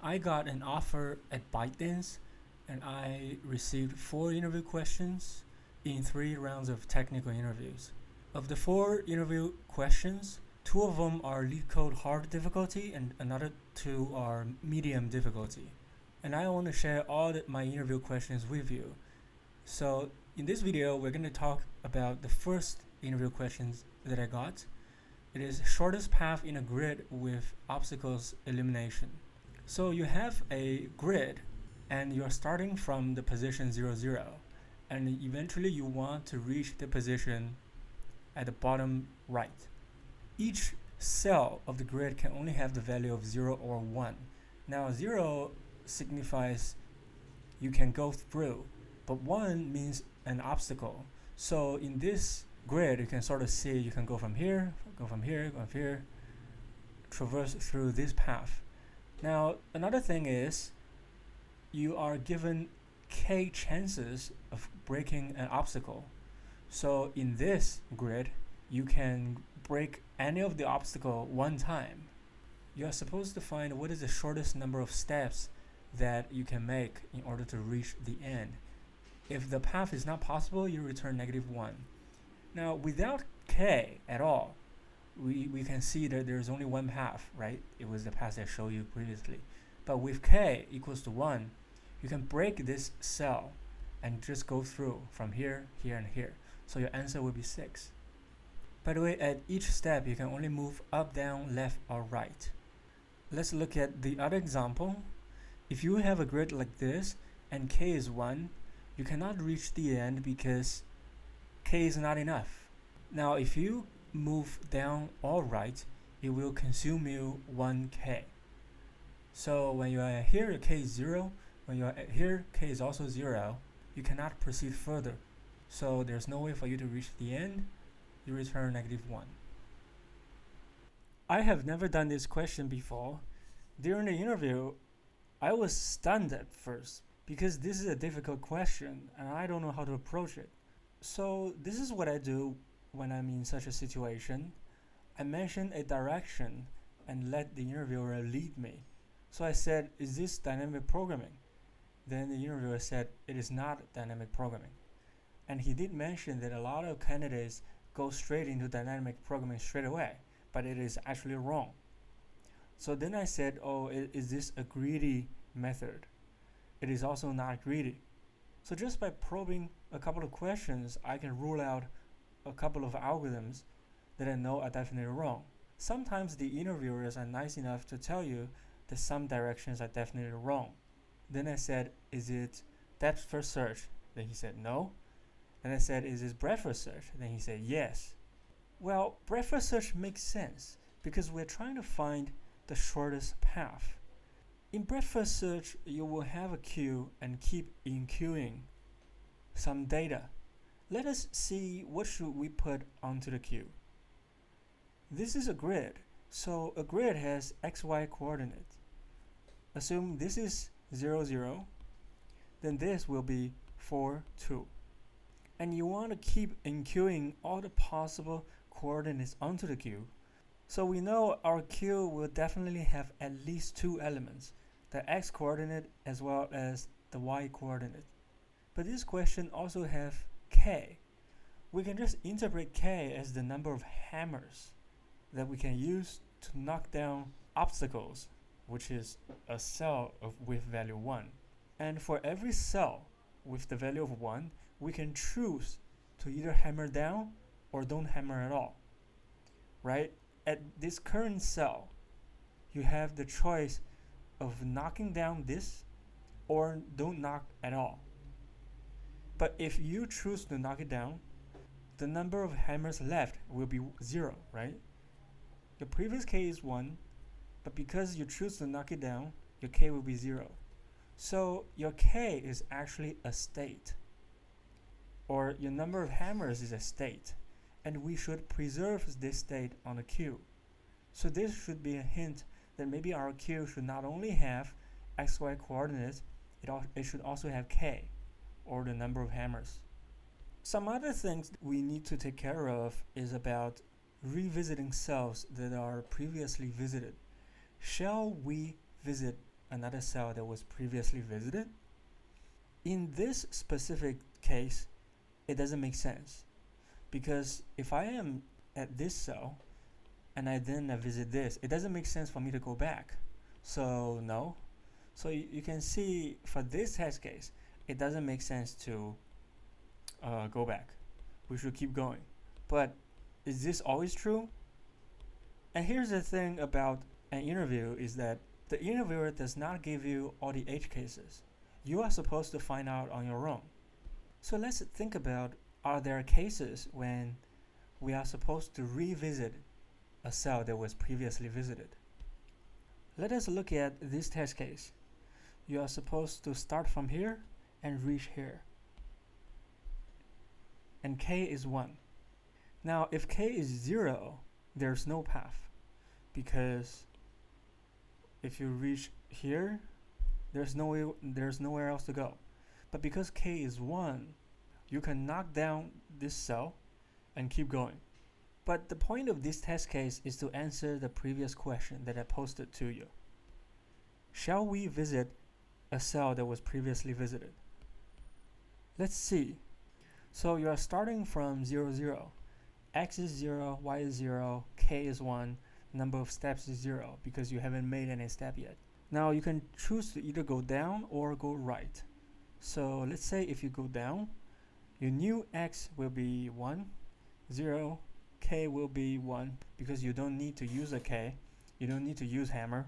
I got an offer at ByteDance and I received 4 interview questions in 3 rounds of technical interviews. Of the 4 interview questions, 2 of them are Leetcode hard difficulty and another 2 are medium difficulty. And I want to share all my interview questions with you. So in this video, we're going to talk about the first interview questions that I got. It is shortest path in a grid with obstacles elimination. So you have a grid and you're starting from the position 0, 0, and eventually you want to reach the position at the bottom right. Each cell of the grid can only have the value of 0 or 1. Now 0 signifies you can go through, but 1 means an obstacle. So in this grid, you can sort of see you can go from here, go from here, traverse through this path. Now another thing is you are given k chances of breaking an obstacle. So in this grid, you can break any of the obstacle 1 time. You are supposed to find what is the shortest number of steps that you can make in order to reach the end. If the path is not possible, you return -1. Now without k at all, we can see that there's only one path, right? It was the path I showed you previously. But with k equals to 1, you can break this cell and just go through from here, here, and here. So your answer will be 6. By the way, at each step, you can only move up, down, left, or right. Let's look at the other example. If you have a grid like this and k is 1, you cannot reach the end because k is not enough. Now if you move down or right, it will consume you 1k. So when you are here, k is 0. When you are here, k is also 0. You cannot proceed further. So there's no way for you to reach the end. You return -1. I have never done this question before. During the interview, I was stunned at first because this is a difficult question and I don't know how to approach it. So this is what I do when I'm in such a situation. I mention a direction and let the interviewer lead me. So I said, is this dynamic programming? Then the interviewer said, it is not dynamic programming. And he did mention that a lot of candidates go straight into dynamic programming straight away, but it is actually wrong. So then I said, oh, is this a greedy method? It is also not greedy. So just by probing a couple of questions, I can rule out a couple of algorithms that I know are definitely wrong. Sometimes the interviewers are nice enough to tell you that some directions are definitely wrong. Then I said, is it depth first search? Then he said no. And I said, is this breadth first search? Then he said yes. Well, breadth first search makes sense because we're trying to find the shortest path. In breadth first search, you will have a queue and keep enqueuing some data. Let us see what should we put onto the queue. This is a grid, so a grid has xy coordinates. Assume this is 0, 0, then this will be 4, 2. And you want to keep enqueuing all the possible coordinates onto the queue. So we know our queue will definitely have at least 2 elements, the x coordinate as well as the y coordinate. But this question also have k. We can just interpret k as the number of hammers that we can use to knock down obstacles, which is a cell with value 1. And for every cell with the value of 1, we can choose to either hammer down or don't hammer at all, right? At this current cell, you have the choice of knocking down this or don't knock at all. But if you choose to knock it down, the number of hammers left will be 0, right? Your previous k is 1, but because you choose to knock it down, your k will be 0. So your k is actually a state, or your number of hammers is a state, and we should preserve this state on the queue. So this should be a hint that maybe our queue should not only have xy coordinates, it should also have k, or the number of hammers. Some other things we need to take care of is about revisiting cells that are previously visited. Shall we visit another cell that was previously visited. In this specific case, it doesn't make sense, because if I am at this cell and I then visit this, it doesn't make sense for me to go back. So no. So you can see for this test case, it doesn't make sense to go back. We should keep going. But is this always true? And here's the thing about an interview is that the interviewer does not give you all the edge cases. You are supposed to find out on your own. So let's think about, are there cases when we are supposed to revisit a cell that was previously visited? Let us look at this test case. You are supposed to start from here and reach here. And k is 1. Now, if k is 0, there's no path, because if you reach here, there's nowhere else to go. But because k is 1, you can knock down this cell and keep going. But the point of this test case is to answer the previous question that I posted to you. Shall we visit a cell that was previously visited? Let's see. So you are starting from 0, 0. X is 0, Y is 0, K is 1, number of steps is 0 because you haven't made any step yet. Now you can choose to either go down or go right. So let's say if you go down, your new X will be 1, 0, K will be 1 because you don't need to use a K, you don't need to use hammer.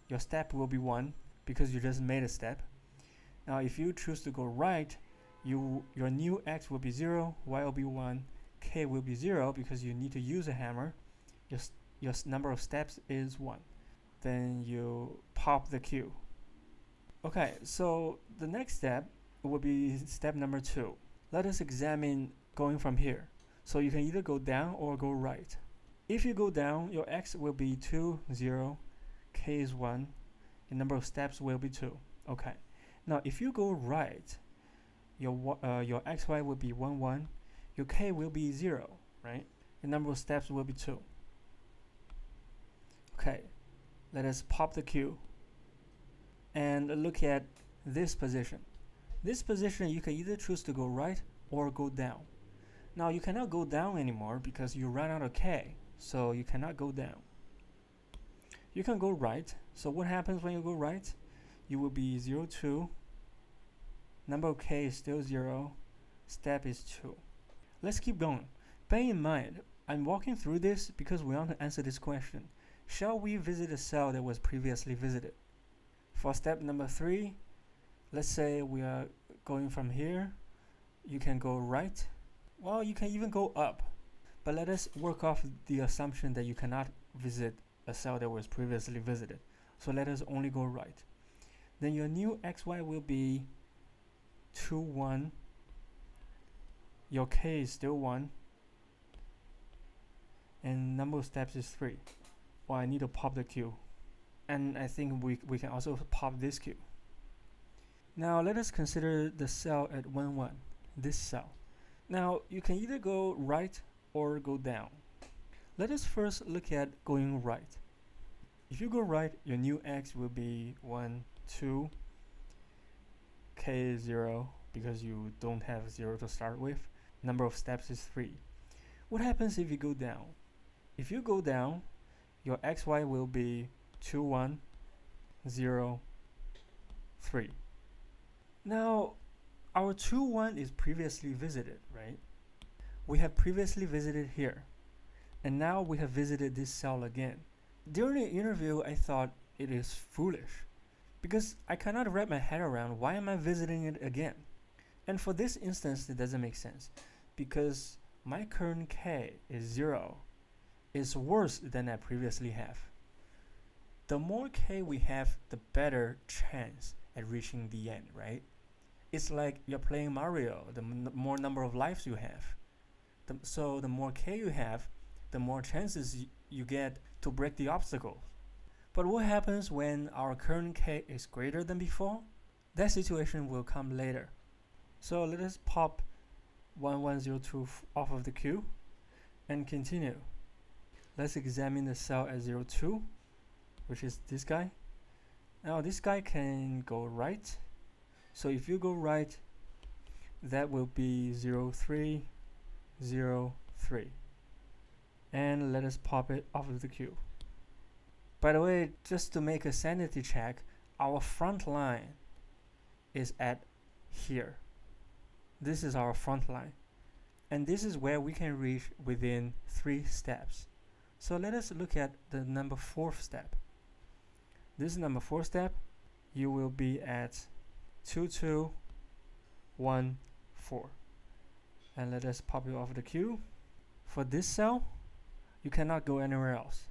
Your step will be 1 because you just made a step. Now if you choose to go right, your new X will be 0, Y will be 1, K will be 0 because you need to use a hammer. Your number of steps is 1. Then you pop the Q. Okay, so the next step will be step number 2. Let us examine going from here. So you can either go down or go right. If you go down, your X will be 2, 0, K is 1, the number of steps will be 2. Okay. Now if you go right, your XY will be 1, 1, your K will be 0, right? The number of steps will be 2. Okay, let us pop the Q and look at this position. This position, you can either choose to go right or go down. Now you cannot go down anymore because you ran out of K, so you cannot go down. You can go right. So what happens when you go right? You will be 0, 2. Number of K is still 0. Step is 2. Let's keep going. Bear in mind, I'm walking through this because we want to answer this question. Shall we visit a cell that was previously visited? For step number 3, let's say we are going from here. You can go right. Well, you can even go up. But let us work off the assumption that you cannot visit a cell that was previously visited. So let us only go right. Then your new XY will be 2, 1. Your K is still 1. And number of steps is 3. Well, I need to pop the Q. And I think we can also pop this Q. Now let us consider the cell at 1, 1. This cell. Now you can either go right or go down. Let us first look at going right. If you go right, your new X will be 1, 2. K is 0 because you don't have 0 to start with. Number of steps is 3. What happens if you go down? If you go down, your XY will be 2, 1, 0, 3. Now, our 2, 1 is previously visited, right? We have previously visited here. And now we have visited this cell again. During the interview, I thought it is foolish because I cannot wrap my head around why am I visiting it again. And for this instance, it doesn't make sense because my current K is 0. It's worse than I previously have. The more K we have, the better chance at reaching the end, right? It's like you're playing Mario. The more number of lives you have. So the more K you have, the more chances you get to break the obstacle. But what happens when our current K is greater than before? That situation will come later. So let us pop 1102 off of the queue and continue. Let's examine the cell at 02, which is this guy. Now this guy can go right. So if you go right, that will be 0, 3, 0, 3. And let us pop it off of the queue. By the way, just to make a sanity check, our front line is at here. This is our front line. And this is where we can reach within 3 steps. So let us look at the number 4 step. This number 4 step, you will be at 2, 2, 1, 4. And let us pop it off the queue. For this cell, you cannot go anywhere else.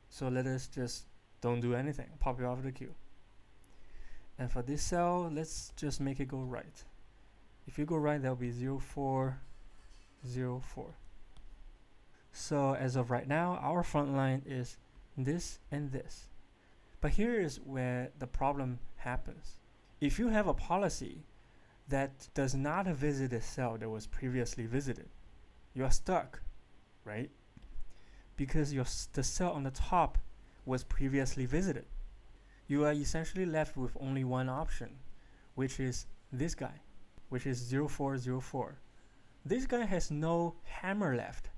So let us just don't do anything, pop it off the queue. And for this cell, let's just make it go right. If you go right, that will be 0, 4, 0, 4. So as of right now, our front line is this and this. But here is where the problem happens. If you have a policy that does not visit a cell that was previously visited, you are stuck, right? Because the cell on the top was previously visited. You are essentially left with only one option, which is this guy, which is 0, 4, 0, 4. This guy has no hammer left.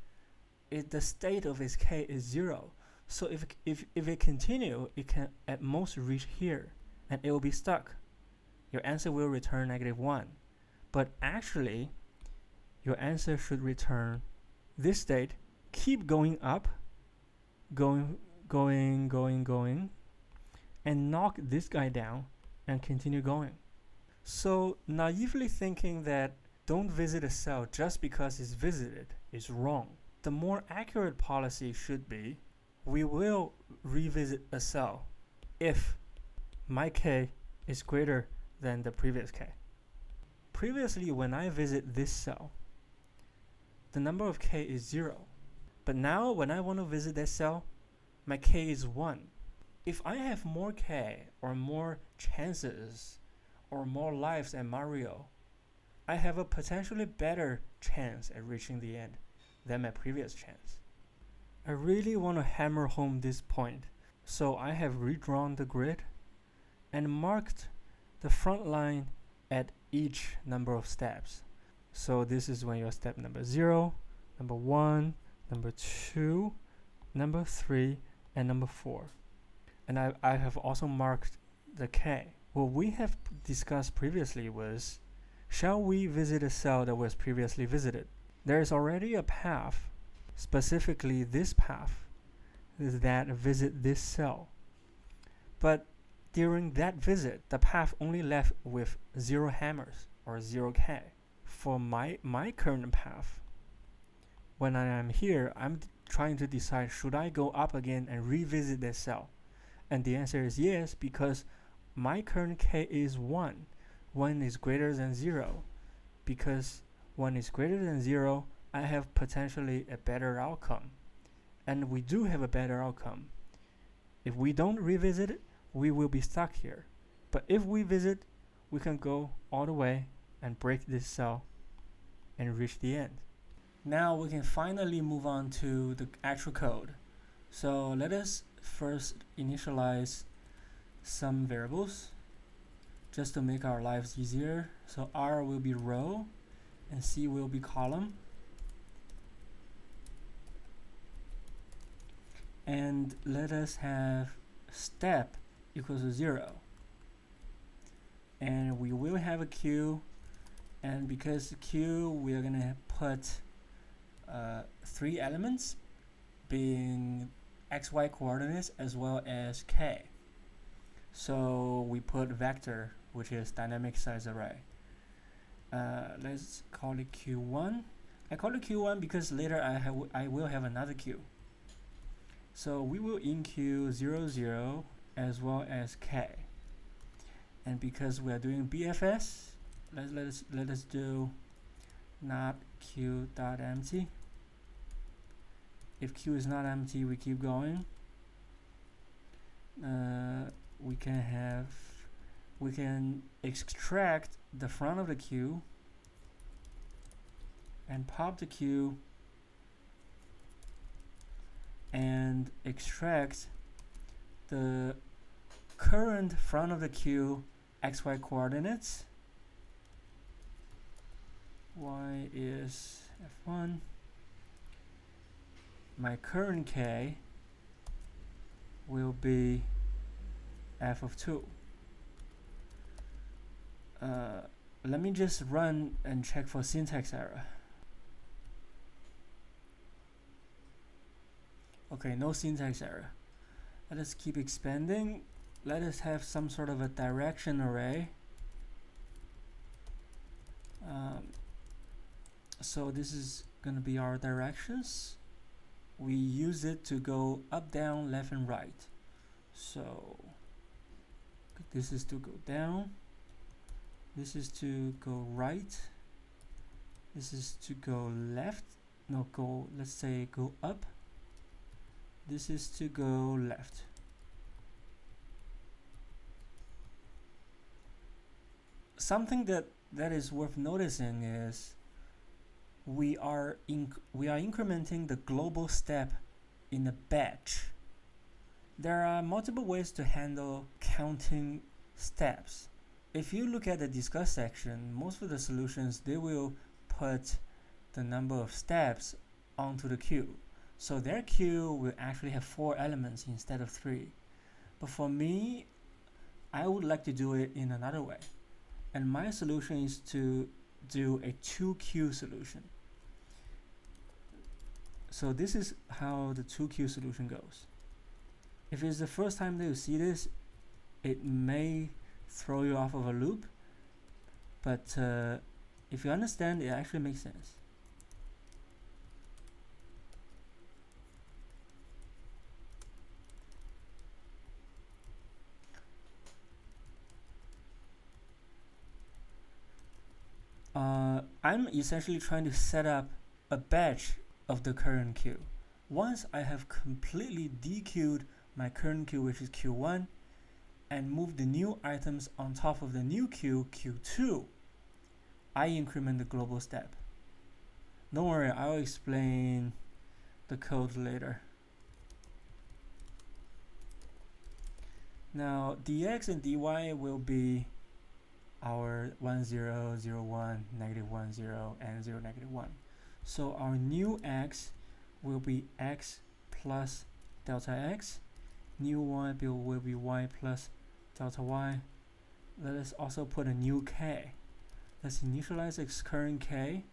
The state of its K is 0. So if it continue, it can at most reach here, and it will be stuck. Your answer will return -1. But actually, your answer should return this state, keep going up, going, and knock this guy down, and continue going. So naively thinking that don't visit a cell just because it's visited is wrong. The more accurate policy should be, we will revisit a cell if my K is greater than the previous K. Previously, when I visit this cell, the number of K is 0. But now, when I want to visit that cell, my K is 1. If I have more K, or more chances, or more lives than Mario, I have a potentially better chance at reaching the end than my previous chance. I really want to hammer home this point, so I have redrawn the grid and marked the front line at each number of steps. So this is when you're step number 0, number 1, number 2, number 3, and number 4. And I have also marked the K. What we have discussed previously was, shall we visit a cell that was previously visited? There is already a path, specifically this path, that visit this cell. But during that visit, the path only left with 0 hammers, or 0 K. For my current path, when I am here, I'm trying to decide, should I go up again and revisit this cell? And the answer is yes, because my current K is 1. 1 is greater than 0. Because 1 is greater than 0, I have potentially a better outcome. And we do have a better outcome. If we don't revisit it, we will be stuck here. But if we visit, we can go all the way and break this cell and reach the end. Now we can finally move on to the actual code. So let us first initialize some variables just to make our lives easier. So R will be row and C will be column. And let us have step equals to 0. And we will have a queue, and because the queue, we are gonna put 3 elements, being XY coordinates as well as K. So we put vector, which is dynamic size array. Let's call it Q1. I call it Q1 because later I will have another queue. So we will enqueue 0, 0 as well as K. And because we are doing BFS, let us do not q dot empty. If q is not empty, we keep going. We can extract the front of the queue and pop the queue and extract the current front of the queue xy coordinates. Y is f1. My current k will be f of 2. Let me just run and check for syntax error. Okay, no syntax error. Let us keep expanding. Let us have some sort of a direction array. So this is gonna be our directions. We use it to go up, down, left, and right. So this is to go down. This is to go right. This is to go left. No, let's say go up. This is to go left. Something that is worth noticing is we are incrementing the global step in a batch. There are multiple ways to handle counting steps. If you look at the discuss section, most of the solutions, they will put the number of steps onto the queue. So their queue will actually have 4 elements instead of 3. But for me, I would like to do it in another way. And my solution is to do a 2-queue solution. So this is how the 2-queue solution goes. If it's the first time that you see this, it may throw you off of a loop, but if you understand, it actually makes sense. I'm essentially trying to set up a batch of the current queue. Once I have completely dequeued my current queue, which is Q1, and move the new items on top of the new queue, Q2, I increment the global step. Don't worry, I'll explain the code later. Now, dx and dy will be our 1, 0, 0, 1, negative 1, 0, and 0, negative 1. So our new x will be x plus delta x. New y will be y plus delta y. Let us also put a new k. Let's initialize its current k.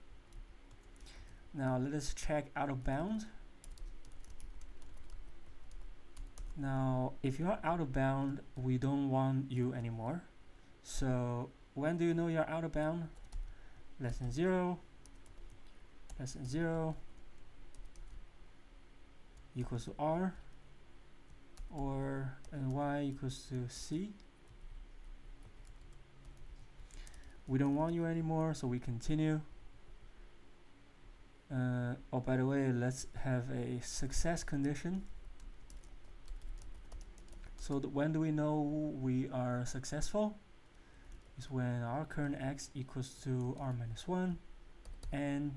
Now let us check out of bound. Now if you are out of bound, we don't want you anymore. So when do you know you're out of bound? Less than 0, less than 0, equals to r, or and y equals to c. We don't want you anymore, so we continue. Oh, by the way, let's have a success condition. So when do we know we are successful? Is when our current x equals to r minus 1 and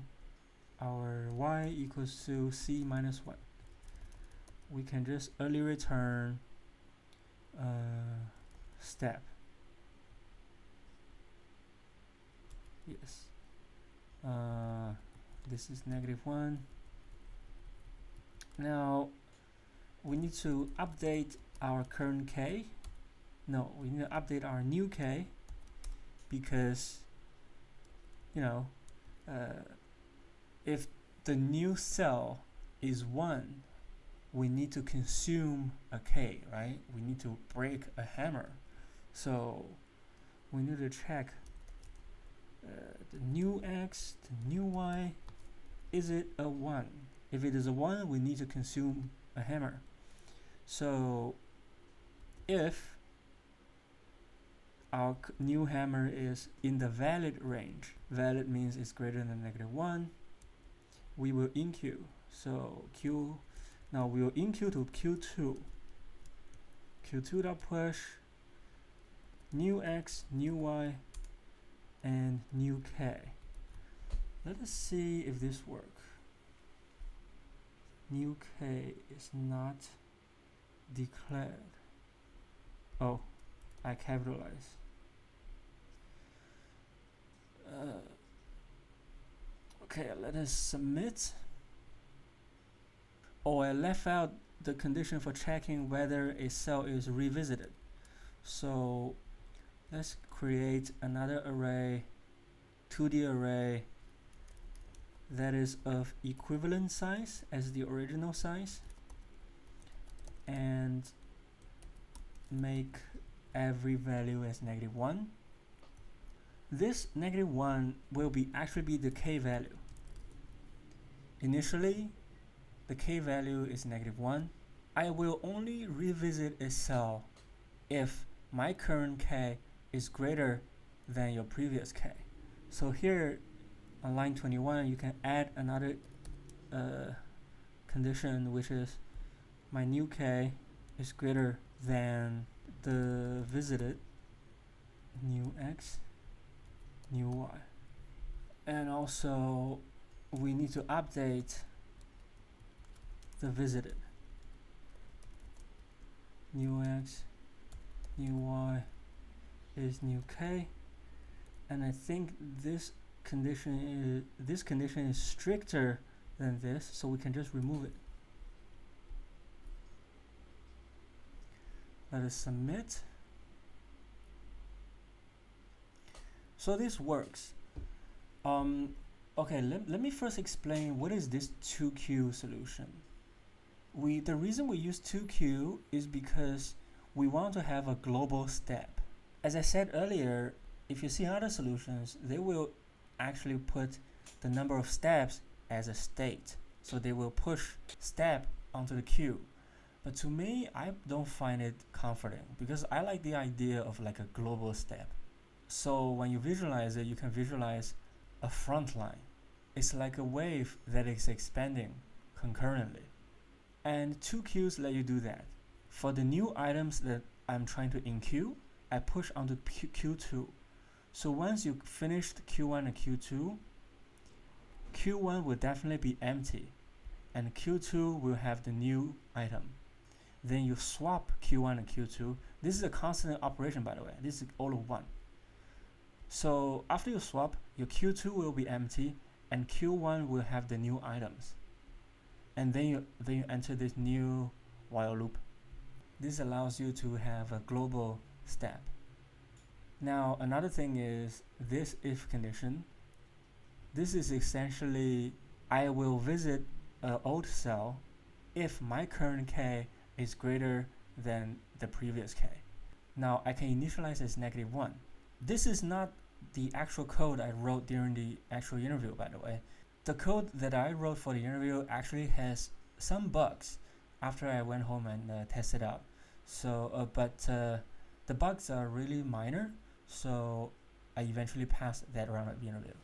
our y equals to c minus 1. We can just early return step. Yes. This is negative 1. Now we need to update our current k. No, we need to update our new k, because if the new cell is 1, we need to consume a k, right? We need to break a hammer. So we need to check the new x, the new y, is it a 1? If it is a 1, we need to consume a hammer. So if our new hammer is in the valid range, valid means it's greater than negative 1, we will enqueue. So now we will enqueue to Q2. Q2.push new x, new y, and new k. Let us see if this works. New k is not declared. Oh, I capitalize. Okay, let us submit. Oh, I left out the condition for checking whether a cell is revisited. So let's create another array, 2D array that is of equivalent size as the original size, and make every value as -1. This -1 will actually be the k value. Initially, the k value is -1. I will only revisit a cell if my current k is greater than your previous k. So here on line 21, you can add another condition, which is my new k is greater than the visited new x, new y. And also, we need to update the visited. New x, new y is new k, and I think this condition is stricter than this, so we can just remove it. Let us submit. So this works. Okay, let me first explain what is this 2Q solution. The reason we use 2Q is because we want to have a global step. As I said earlier, if you see other solutions, they will actually put the number of steps as a state. So they will push step onto the queue. But to me, I don't find it comforting because I like the idea of like a global step. So when you visualize it, you can visualize a front line. It's like a wave that is expanding concurrently. And 2Qs let you do that. For the new items that I'm trying to enqueue, I push onto Q2. So once you finished Q1 and Q2, Q1 will definitely be empty, and Q2 will have the new item. Then you swap Q1 and Q2. This is a constant operation, by the way. This is all of one. So after you swap, your Q2 will be empty, and Q1 will have the new items. And then you enter this new while loop. This allows you to have a global step. Now another thing is this if condition. This is essentially I will visit an old cell if my current k is greater than the previous k. Now I can initialize as -1. This is not the actual code I wrote during the actual interview, by the way. The code that I wrote for the interview actually has some bugs after I went home and tested out. So, but the bugs are really minor, so I eventually passed that round of the interview.